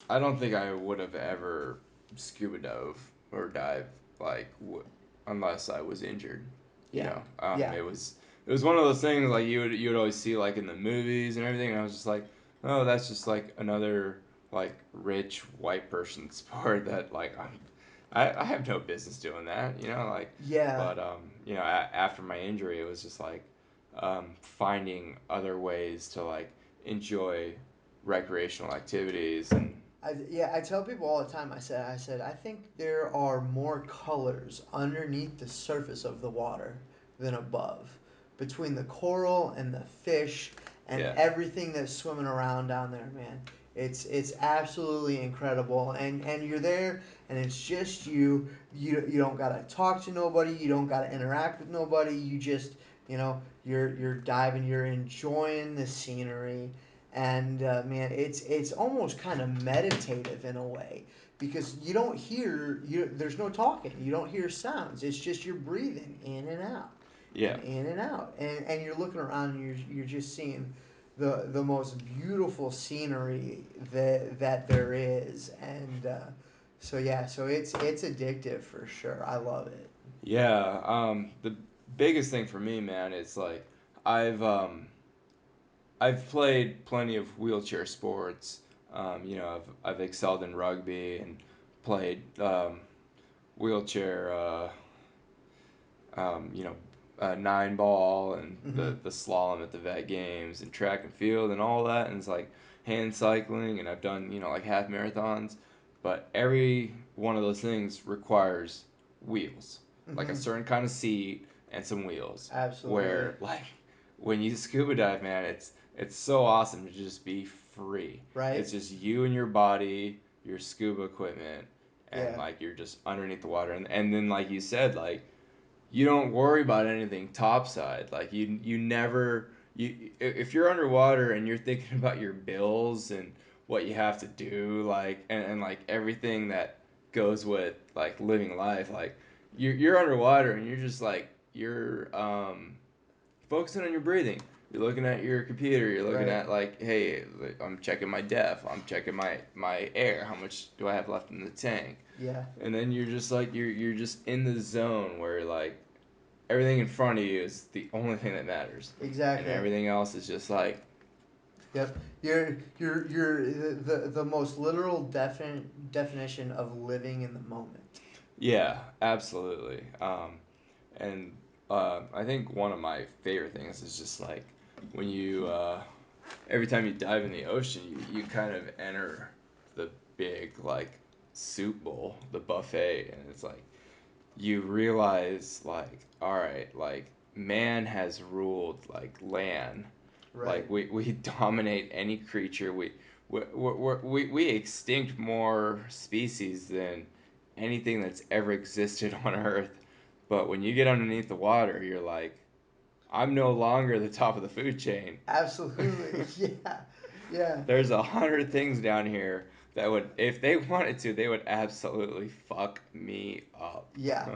I don't think I would have ever scuba dove or dive like unless I was injured. You Yeah, know, yeah, it was one of those things like you would always see like in the movies and everything, and I was just like, oh, that's just like another like rich white person sport that like I have no business doing that. You know, like, yeah. but you know, after my injury, it was just like finding other ways to like enjoy recreational activities and I tell people all the time. I think there are more colors underneath the surface of the water than above, between the coral and the fish and yeah, everything that's swimming around down there, man. It's absolutely incredible, and you're there, and it's just you. You don't gotta talk to nobody. You don't gotta interact with nobody. You just you're diving. You're enjoying the scenery and man, it's almost kind of meditative in a way because you don't hear there's no talking, you don't hear sounds. It's just you're breathing in and out, yeah, and in and out, and you're looking around and you're just seeing the most beautiful scenery that there is, and so yeah, so it's addictive for sure. I love it. yeah. The biggest thing for me, man, is like I've I've played plenty of wheelchair sports. You know, I've excelled in rugby and played wheelchair. You know, 9 ball and Mm-hmm. the slalom at the vet games and track and field and all that. And it's like hand cycling, and I've done, you know, like half marathons. But every one of those things requires wheels, like a Mm-hmm. certain kind of seat and some wheels. Absolutely. Where, like, when you scuba dive, man, it's so awesome to just be free. Right. It's just you and your body, your scuba equipment, and Yeah. like you're just underneath the water. And then, like you said, like you don't worry about anything topside. Like you never you if you're underwater and you're thinking about your bills and what you have to do, like and like everything that goes with like living life, like you're underwater and you're just like you're focusing on your breathing. You're looking at your computer. You're looking Right. at like, hey, I'm checking my def. I'm checking my air. How much do I have left in the tank? Yeah. And then you're just like you're just in the zone where like everything in front of you is the only thing that matters, and Exactly. everything else is just like Yep. You're the most literal definition of living in the moment. yeah, absolutely. And I think one of my favorite things is just like when you every time you dive in the ocean, you kind of enter the big like soup bowl, the buffet, and it's like you realize like all right, like man has ruled like land. Right. Like we dominate any creature. We extinct more species than anything that's ever existed on Earth. But when you get underneath the water, you're like, I'm no longer the top of the food chain. Absolutely. Yeah. Yeah. There's 100 things down here that would, if they wanted to, they would absolutely fuck me up. Yeah.